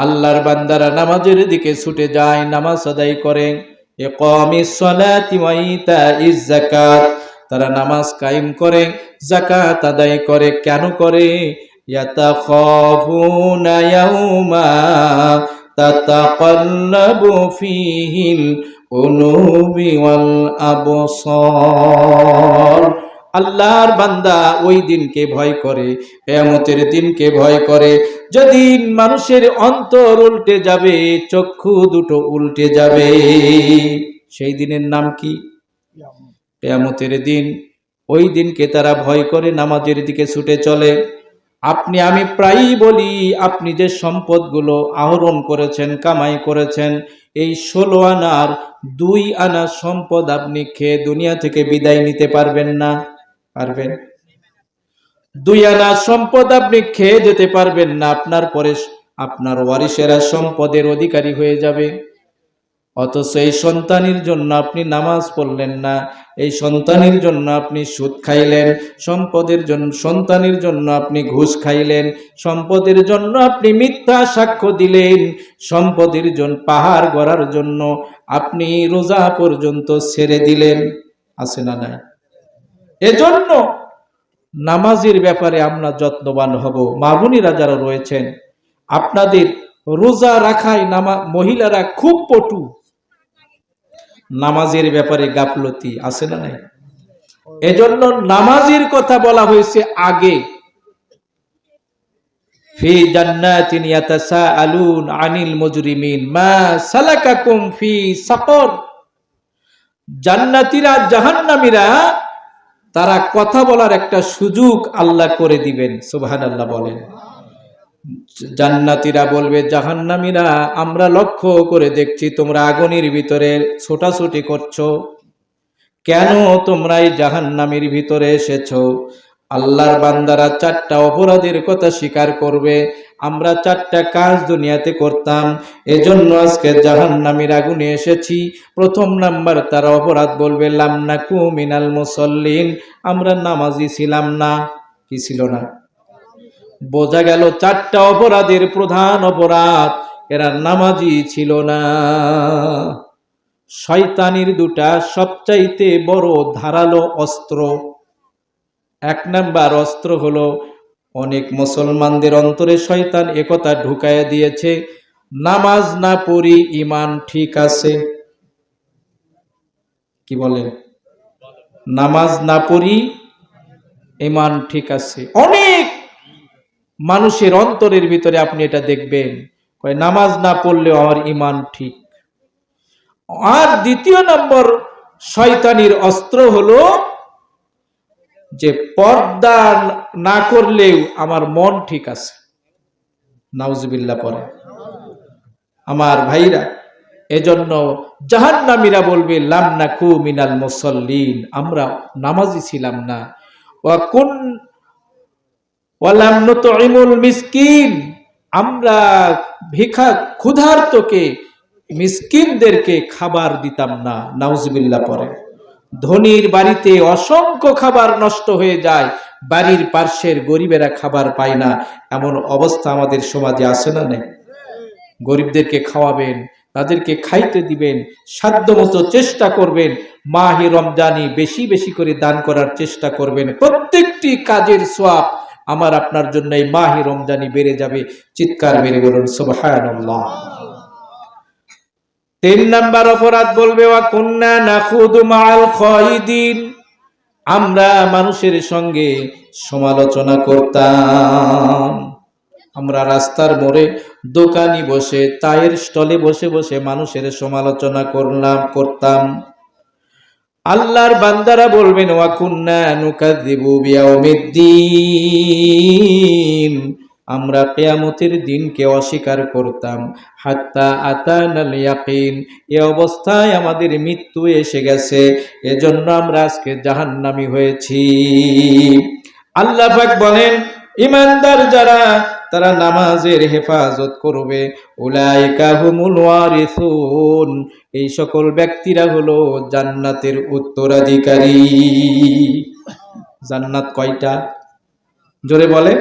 আল্লাহর বান্দারা নামাজের দিকে ছুটে যায়, নামাজ আদায় করে। ইকামিস সালাতি ওয়া ইতাইজ যাকাত, তারা নামাজ কায়েম করে, যাকাত আদায় করে। কেন করে? ইয়াতাখাফুনা ইয়াউমা তাতাকাল্লাবু ফীহিল কুলুবি ওয়াল আবসার। আল্লাহর বান্দা ওই দিনকে ভয় করে, কিয়ামতের দিনকে ভয় করে, যেদিন মানুষের অন্তর উল্টে যাবে, চক্ষু দুটো উল্টে যাবে। সেই দিনের নাম কি? কিয়ামতের দিন। ওই দিনকে তারা ভয় করে নামাজের দিকে ছুটে চলে। আপনি আমি প্রায়ই বলি, আপনি যে সম্পদগুলো আহরণ করেছেন, কামাই করেছেন, এই 16 আনার 2 আনা সম্পদ আপনি খেয়ে দুনিয়া থেকে বিদায় নিতে পারবেন না? পারবেন? 2 আনা সম্পদ আপনি খেয়ে যেতে পারবেন না। আপনার পরে আপনার ওয়ারিশেরা সম্পদের অধিকারী হয়ে যাবে। অথচ এই সন্তানের জন্য আপনি নামাজ পড়লেন না, এই সন্তানের জন্য আপনি সুদ খাইলেন, সম্পদের জন্য সন্তানের জন্য আপনি ঘুষ খাইলেন, সম্পদের জন্য আপনি মিথ্যা সাক্ষ্য দিলেন, সম্পদের জন্য পাহাড় গড়ার জন্য আপনি রোজা পর্যন্ত ছেড়ে দিলেন। আছে না নাই? এজন্য নামাজের ব্যাপারে আমরা যত্নবান হব। মা বোনেরা যারা রয়েছেন, আপনাদের রোজা রাখায় মহিলারা খুব পটু, নামাজের ব্যাপারে গাফলতি। আছে না নাই? এজন্য নামাজের কথা বলা হয়েছে আগে। ফি জান্নাতিন ইয়াতাসাআলুন আনিল মুজরিমিন মা সালাকাকুম ফি সাকর। জান্নাতীরা জাহান্নামীরা তারা কথা বলার একটা সুযোগ আল্লাহ করে দিবেন। সুবহানাল্লাহ বলেন। জান্নাতীরা বলবে, জাহান্নামীরা আমরা লক্ষ্য করে দেখছি তোমরা আগুনের ভিতরে ছোটাছুটি করছো, কেন তোমরা এই জাহান্নামের ভিতরে এসেছো? আল্লাহর বান্দারা 4টা অপরাধের কথা স্বীকার করবে, আমরা 4টা কাজ দুনিয়াতে করতাম, এজন্য আজকে জাহান্নামের আগুনে এসেছি। প্রথম নাম্বার তারা অপরাধ বলবে, লাম নাকু মিনাল মুসাল্লিন, আমরা নামাজি ছিলাম না। কি ছিল না? বোঝা গেল 4টা অপরাধের প্রধান অপরাধ, এরা নামাজি ছিল না। শয়তানির 2টা সবচাইতে বড় ধারালো অস্ত্র। 1 নাম্বার অস্ত্র হলো, অনেক মুসলমানদের অন্তরে শয়তান একথা ঢুকাইয়া দিয়েছে, নামাজ না পড়ি ঈমান ঠিক আছে। কি বলেন? নামাজ না পড়ি ঈমান ঠিক আছে। অনেক মানুষের অন্তরের ভিতরে আপনি এটা দেখবেন, কয় নামাজ না পড়লেও আমার ঈমান ঠিক। আর 2য় নম্বর শয়তানির অস্ত্র হলো যে পর্দা না করলেও আমার মন ঠিক আছে। নাউজুবিল্লাহ পড়ে। আমার ভাইরা, এজন্য জাহান্নামীরা বলবে, লাম নাকু মিনাল মুসাল্লিন, আমরা নামাজি ছিলাম না। ওয়া লাম নুতঈমুল মিসকিন, আমরা ক্ষুধার্তকে মিসকিনদেরকে খাবার দিতাম না। নাউজুবিল্লাহ পড়ে। ধনীর বাড়িতে অসংখ্য খাবার নষ্ট হয়ে যায়, বাড়ির পার্শ্বের গরিবেরা খাবার পায় না, এমন অবস্থা আমাদের সমাজে আছে না নেই? গরিবদেরকে খাওয়াবেন, তাদেরকে খাইতে দিবেন, সাধ্যমতো চেষ্টা করবেন, মাহে রমজানি বেশি বেশি করে দান করার চেষ্টা করবেন। প্রত্যেকটি কাজের সওয়াব আমার আপনার জন্য এই মাহে রমজানি বেড়ে যাবে। চিৎকার মেরে বলুন সুবহানাল্লাহ। 3 নাম্বার অপরাধ বলবে, ওয়া কুন্না নাখুদু মাআল খাইদিন, আমরা মানুষের সঙ্গে সমালোচনা করতাম। আমরা রাস্তার মোড়ে দোকানি বসে, চায়ের স্টলে বসে বসে মানুষের সমালোচনা করতাম। আল্লাহর বান্দারা বলবেন, ওয়া কুন্না নুকাযযিবু বিয়াউমিদ্দিন, আমরা কিয়ামতের দিনকে অস্বীকার করতাম। হাত্তা আতানাল ইয়াকিন, এই অবস্থায় আমাদের মৃত্যু এসে গেছে, এজন্য আমরা আজকে জাহান্নামী হয়েছি। আল্লাহ পাক বলেন, ঈমানদার যারা, তারা নামাজের হেফাজত করবে, উলাইকা হুমুল ওয়ারিসুন, এই সকল ব্যক্তিরা হলো জান্নাতের উত্তরাধিকারী। জান্নাত কয়টা? জোরে বলে।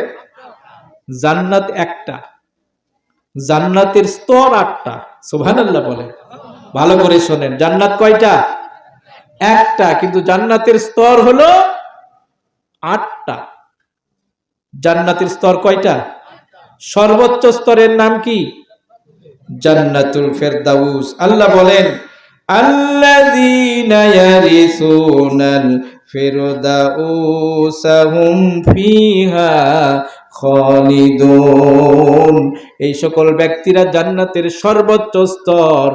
জান্নাত একটা। জান্নাতের স্তর 8টা। সুবহানাল্লাহ বলেন। ভালো করে শোনেন, জান্নাত কয়টা? একটা, কিন্তু জান্নাতের স্তর হলো 8টা। জান্নাতের স্তর কয়টা? সর্বোচ্চ স্তরের নাম কি? জান্নাতুল ফেরদাউস। আল্লাহ বলেন, আল্লাযীনা ইয়ারিসুনাল ফিরদাউস হুম ফিহা খালিদুন। এই সকল ব্যক্তিরা জান্নাতের সর্বোচ্চ স্তর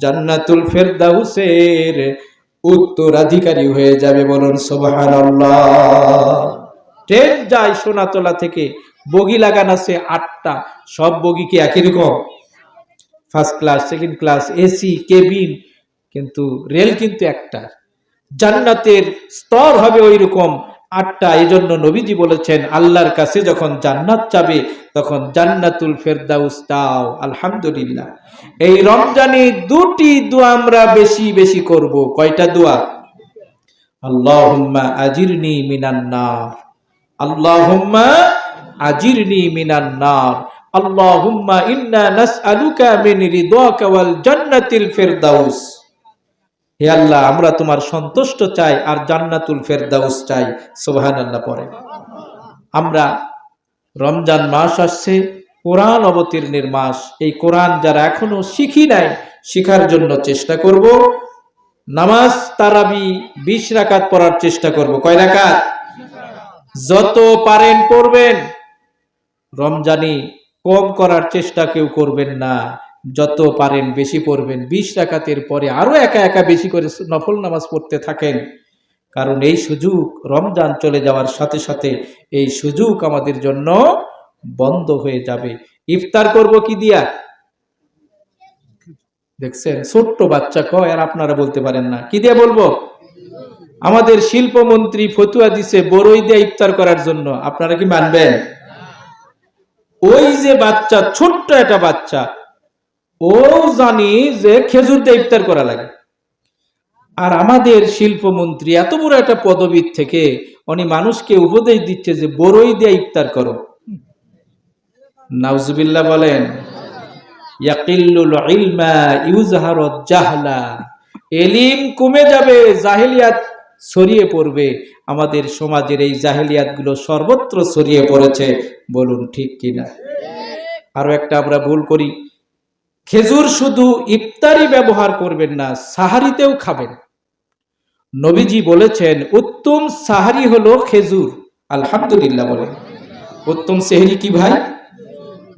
জান্নাতুল ফেরদাউসের উত্তরাধিকারী হয়ে যাবে। বলুন সুবহানাল্লাহ। ট্রেন যায় সোনাতলা থেকে, বগি লাগান আছে 8টা। সব বগি কি একই রকম? First class, second class, AC, cabin, কিন্তু রেল কিন্তু একটা। জান্নাতের স্তর হবে ওই রকম 8টা। এই জন্য নবীজি বলেছেন, আল্লাহর কাছে যখন জান্নাত চাবে তখন জান্নাতুল ফেরদাউস চাও। আলহামদুলিল্লাহ। এই রমজানে 2টি দোয়া আমরা বেশি বেশি করব। কয়টা দোয়া? আল্লাহুম্মা আজিরনি মিনান নার, আল্লাহুম্মা আজিরনি মিনান নার, আল্লাহুম্মা ইন্না নাসআলুকা মিন রিদাকা ওয়াল জান্নাতিল ফিরদাউস। হে আল্লাহ, আমরা তোমার সন্তুষ্ট চাই আর জান্নাতুল ফেরদাউস চাই। সুবহানাল্লাহ পড়ে। আমরা রমজান মাস আসছে, কোরআন অবতীর্ণের মাস। এই কোরআন যারা এখনো শিখি নাই, শিখার জন্য চেষ্টা করব। নামাজ তারাবি 20 রাকাত পড়ার চেষ্টা করব। কয় রাকাত? যত পারেন পড়বেন। রমজানি কম করার চেষ্টা কেউ করবেন না, যত পারেন বেশি পড়বেন। 20 রাকাতের পরে আরো একা একা বেশি করে নফল নামাজ পড়তে থাকেন, কারণ এই সুযোগ রমজান চলে যাওয়ার সাথে সাথে এই সুযোগ আমাদের জন্য বন্ধ হয়ে যাবে। ইফতার করব কি দিয়া? দেখছেন, ছোট্ট বাচ্চা কয় আর আপনারা বলতে পারেন না, কি দিয়ে বলবো? আমাদের শিল্পমন্ত্রী ফতুয়া দিছে বড়ই দিয়ে ইফতার করার জন্য। আপনারা কি মানবেন? ওই যে বাচ্চা, ছোট্ট একটা বাচ্চা, ও জানি যে খেজুর দিয়ে ইফতার করা লাগে। আর আমাদের শিল্পমন্ত্রী এত বড় একটা পদবীর থেকে উনি মানুষকে উপদেশ দিচ্ছে যে বড়ই দিয়ে ইফতার করো। নাউজুবিল্লাহ বলেন। ইয়াকিল্লুল ইলমা ইউজহারুজ জাহলা। এলিম কমে যাবে, জাহেলিয়াত ছড়িয়ে পড়বে। আমাদের সমাজের এই জাহেলিয়াত গুলো সর্বত্র ছড়িয়ে পড়েছে। বলুন ঠিক কিনা? আরো একটা আমরা ভুল করি, খেজুর শুধু ইফতারি ব্যবহার করবেন না, সাহারিতেও খাবেন। নবীজি বলেছেন উত্তম সাহারি হলো খেজুর। আলহামদুলিল্লাহ বলে। উত্তম সেহরি কি ভাই?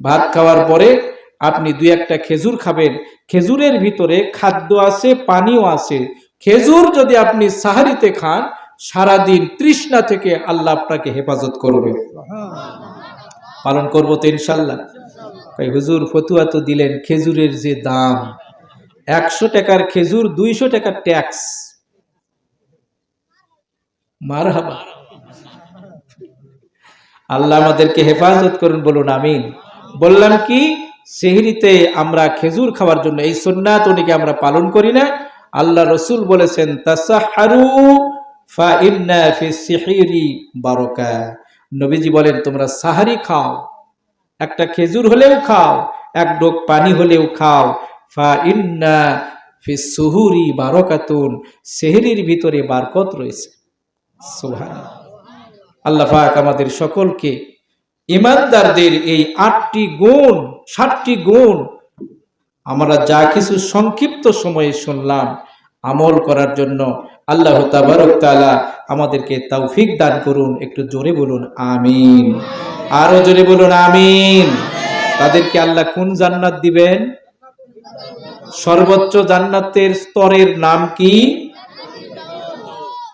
ভাত খাওয়ার পরে আপনি 2-1টা খেজুর খাবেন। খেজুরের ভিতরে খাদ্য আছে, পানিও আছে। খেজুর যদি আপনি সাহারিতে খান, সারাদিন তৃষ্ণা থেকে আল্লাহ আপনাকে হেফাজত করবে। পালন করব তো ইনশাল্লাহ। হুজুর ফতুয়া তো দিলেন, খেজুরের যে দাম, 100 টাকার খেজুর 200 টাকার ট্যাক্স। মারহাবা। আল্লাহ আমাদেরকে হেফাজত করুন, বলুন আমিন। বললাম কি, সেহরিতে আমরা খেজুর খাওয়ার জন্য এই সুন্নাত উনিকে আমরা পালন করি না। আল্লাহ রসুল বলেছেন তাসাহারু ফা ইন্না ফিস সিহরি বারাকা। নবীজি বলেন তোমরা সাহারি খাও, একটা খেজুর হলেও খাও, এক ঢোক পানি হলেও খাও। ফা ইন্না ফিস সুহুরি বারাকাতুন, সেহরির ভিতরে বরকত রয়েছে। সুবহানাল্লাহ। আল্লাহ পাক আমাদের সকলকে ইমানদারদের এই 8টি গুণ, 7টি গুণ আমরা যা কিছু সংক্ষিপ্ত সময়ে শুনলাম আমল করার জন্য আল্লাহ তাবারক তাআলা আমাদেরকে তৌফিক দান করুন। একটু জোরে বলুন আমিন। আরো জোরে বলুন আমিন। তাদেরকে আল্লাহ কোন জান্নাত দিবেন? সর্বোচ্চ জান্নাতের স্তরের নাম কি?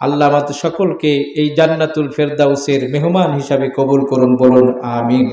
আল্লাহ আমাদের সকলকে এই জান্নাতুল ফেরদাউসের মেহমান হিসাবে কবুল করুন। বলুন আমিন।